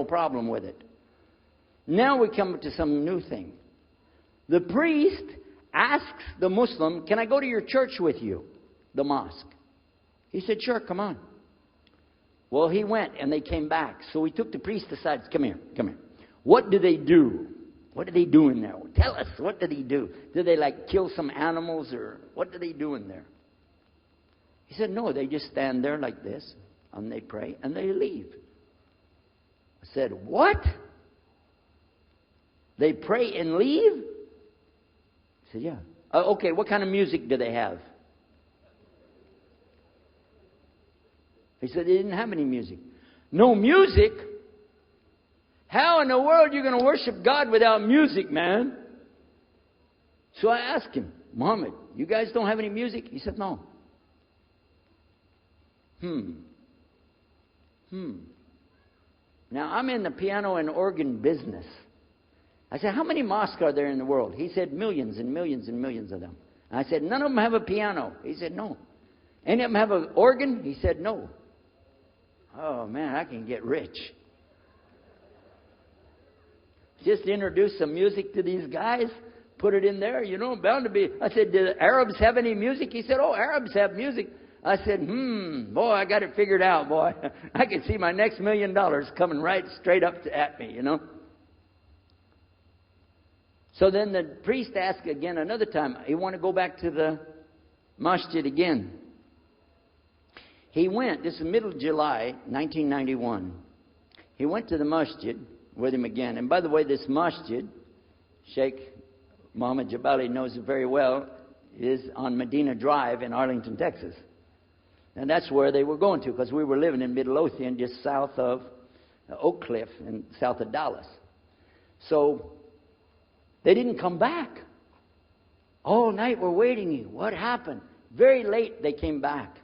problem with it. Now we come to some new thing. The priest asks the Muslim, can I go to your church with you? The mosque. He said, sure, come on. Well, he went and they came back. So we took the priest aside. Come here, come here. What do they do? What do they do in there? Tell us, what do they do? Do they like kill some animals or what do they do in there? He said, no, they just stand there like this and they pray and they leave. I said, what? They pray and leave? He said, yeah. Okay, what kind of music do they have? He said they didn't have any music. No music? How in the world are you going to worship God without music, man? So I asked him, Muhammad, you guys don't have any music? He said, no. Now, I'm in the piano and organ business. I said, how many mosques are there in the world? He said, millions and millions and millions of them. I said, none of them have a piano. He said, no. Any of them have an organ? He said, no. Oh, man, I can get rich. Just introduce some music to these guys, put it in there, you know, bound to be. I said, do the Arabs have any music? He said, oh, Arabs have music. I said, boy, I got it figured out, boy. I can see my next $1 million coming right straight up at me, you know. So then the priest asked again another time, he wanted to go back to the masjid again. He went, this is middle of July, 1991. He went to the masjid with him again. And by the way, this masjid, Sheikh Mohammed Jabali knows it very well, is on Medina Drive in Arlington, Texas. And that's where they were going to, because we were living in Midlothian, just south of Oak Cliff and south of Dallas. So they didn't come back. All night we're waiting. What happened? Very late they came back.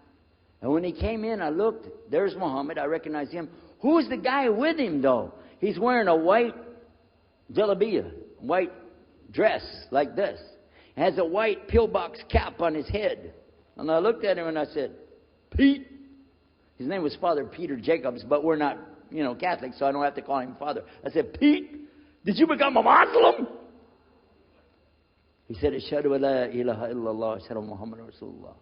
And when he came in, I looked. There's Muhammad. I recognized him. Who's the guy with him, though? He's wearing a white jalabiyah, white dress like this. Has a white pillbox cap on his head. And I looked at him and I said, Pete. His name was Father Peter Jacobs, but we're not, you know, Catholic, so I don't have to call him Father. I said, Pete, did you become a Muslim? He said, Ashhadu an la ilaha illallah, Ashhadu Muhammad Rasulullah.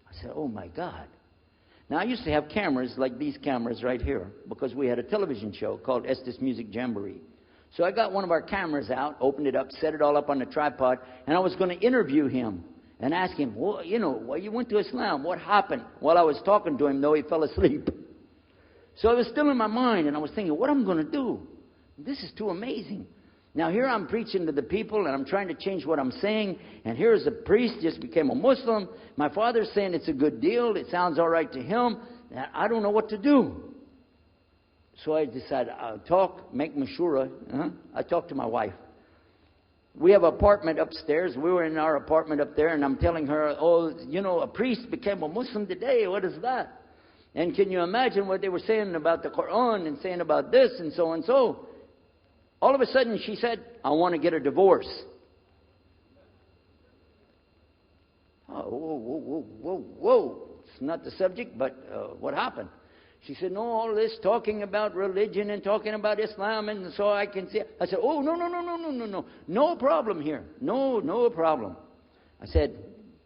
I said, oh my God. Now, I used to have cameras like these cameras right here because we had a television show called Estes Music Jamboree. So I got one of our cameras out, opened it up, set it all up on the tripod, and I was going to interview him and ask him, well, you know, why you went to Islam? What happened? While I was talking to him, though, he fell asleep. So it was still in my mind, and I was thinking, what am I going to do? This is too amazing. Now, here I'm preaching to the people, and I'm trying to change what I'm saying. And here's a priest, just became a Muslim. My father's saying it's a good deal. It sounds all right to him. And I don't know what to do. So I decided I'll talk, make mashura. I talked to my wife. We have an apartment upstairs. We were in our apartment up there, and I'm telling her, oh, you know, a priest became a Muslim today. What is that? And can you imagine what they were saying about the Quran and saying about this and so and so? All of a sudden, she said, I want to get a divorce. Oh, whoa. It's not the subject, but what happened? She said, no, all this talking about religion and talking about Islam, and so I can see. I said, oh, no. No problem here. No problem. I said,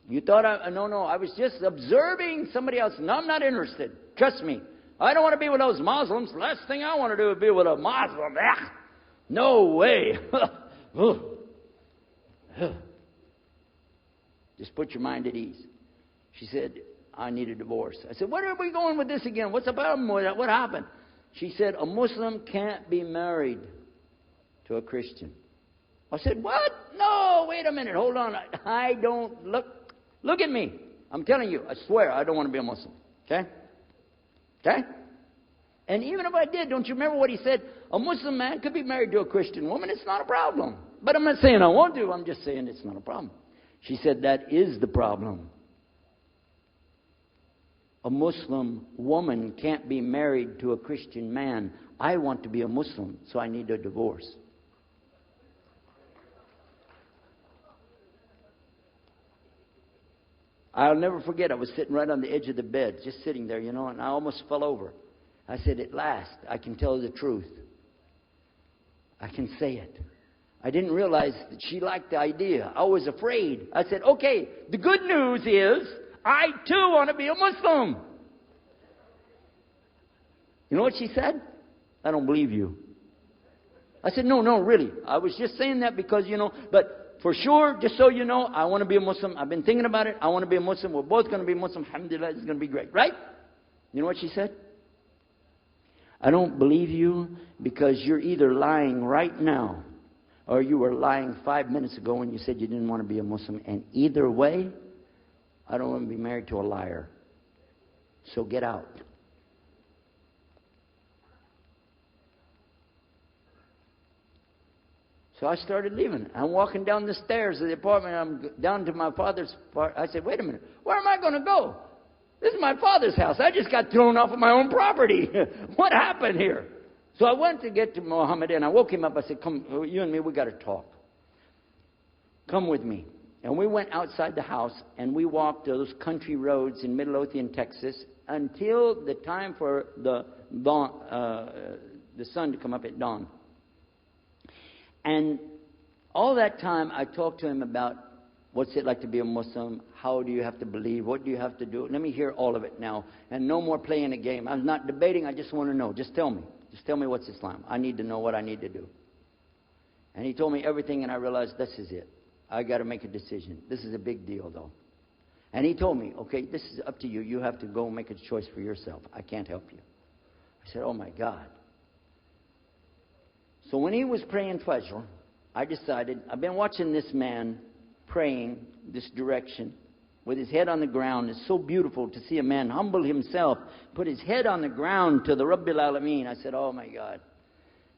you thought no, I was just observing somebody else. No, I'm not interested. Trust me. I don't want to be with those Muslims. The last thing I want to do is be with a Muslim. No way. Just put your mind at ease. She said, I need a divorce. I said, where are we going with this again? What's the problem with that? What happened? She said, a Muslim can't be married to a Christian. I said, what? No, wait a minute. Hold on. I don't look at me. I'm telling you, I swear I don't want to be a Muslim. Okay? And even if I did, don't you remember what he said? A Muslim man could be married to a Christian woman. It's not a problem. But I'm not saying I want to. I'm just saying it's not a problem. She said, that is the problem. A Muslim woman can't be married to a Christian man. I want to be a Muslim, so I need a divorce. I'll never forget, I was sitting right on the edge of the bed, just sitting there, you know, and I almost fell over. I said, at last, I can tell the truth. I can say it. I didn't realize that she liked the idea. I was afraid. I said, okay, the good news is I too want to be a Muslim. You know what she said? I don't believe you. I said, no, really. I was just saying that because, but for sure, just so you know, I want to be a Muslim. I've been thinking about it. I want to be a Muslim. We're both going to be Muslim. Alhamdulillah, it's going to be great. Right? You know what she said? I don't believe you because you're either lying right now or you were lying 5 minutes ago when you said you didn't want to be a Muslim. And either way, I don't want to be married to a liar. So get out. So I started leaving. I'm walking down the stairs of the apartment. I'm down to my father's part. I said, wait a minute. Where am I going to go? This is my father's house. I just got thrown off of my own property. What happened here? So I went to get to Muhammad and I woke him up. I said, come, you and me, we got to talk. Come with me. And we went outside the house and we walked those country roads in Midlothian, Texas, until the time for the sun to come up at dawn. And all that time, I talked to him about what's it like to be a Muslim, how do you have to believe, what do you have to do. Let me hear all of it now. And no more playing a game. I'm not debating, I just want to know. Just tell me. Just tell me what's Islam. I need to know what I need to do. And he told me everything, and I realized this is it. I got to make a decision. This is a big deal, though. And he told me, okay, this is up to you. You have to go make a choice for yourself. I can't help you. I said, oh my God. So when he was praying Fajr, I decided, I've been watching this man praying this direction with his head on the ground. It's so beautiful to see a man humble himself, put his head on the ground to the Rabbil Alameen. I said, oh my God,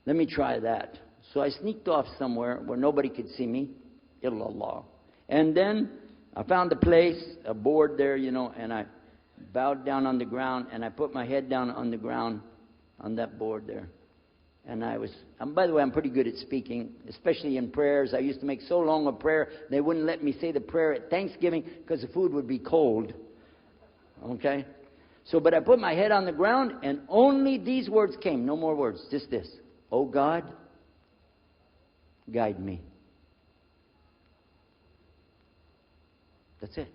let me try that. So I sneaked off somewhere where nobody could see me, illallah. And then I found a place, a board there, and I bowed down on the ground and I put my head down on the ground on that board there. And by the way, I'm pretty good at speaking, especially in prayers. I used to make so long a prayer, they wouldn't let me say the prayer at Thanksgiving because the food would be cold. Okay? So, but I put my head on the ground and only these words came, no more words, just this. Oh God, guide me. That's it.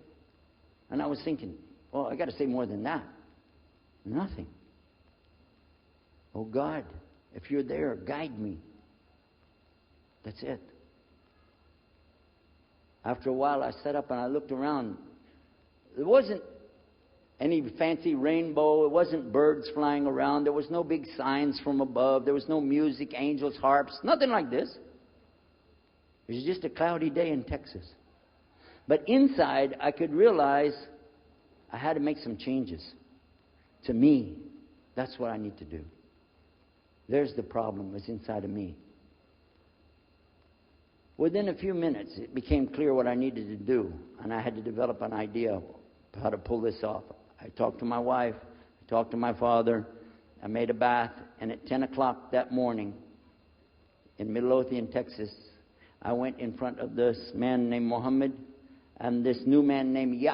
And I was thinking, well, I got to say more than that. Nothing. Oh God, if you're there, guide me. That's it. After a while, I sat up and I looked around. There wasn't any fancy rainbow. It wasn't birds flying around. There was no big signs from above. There was no music, angels, harps, nothing like this. It was just a cloudy day in Texas. But inside, I could realize I had to make some changes. To me, that's what I need to do. There's the problem, it's inside of me. Within a few minutes, it became clear what I needed to do, and I had to develop an idea of how to pull this off. I talked to my wife, I talked to my father, I made a bath, and at 10 o'clock that morning in Midlothian, Texas, I went in front of this man named Muhammad and this new man named Yahya.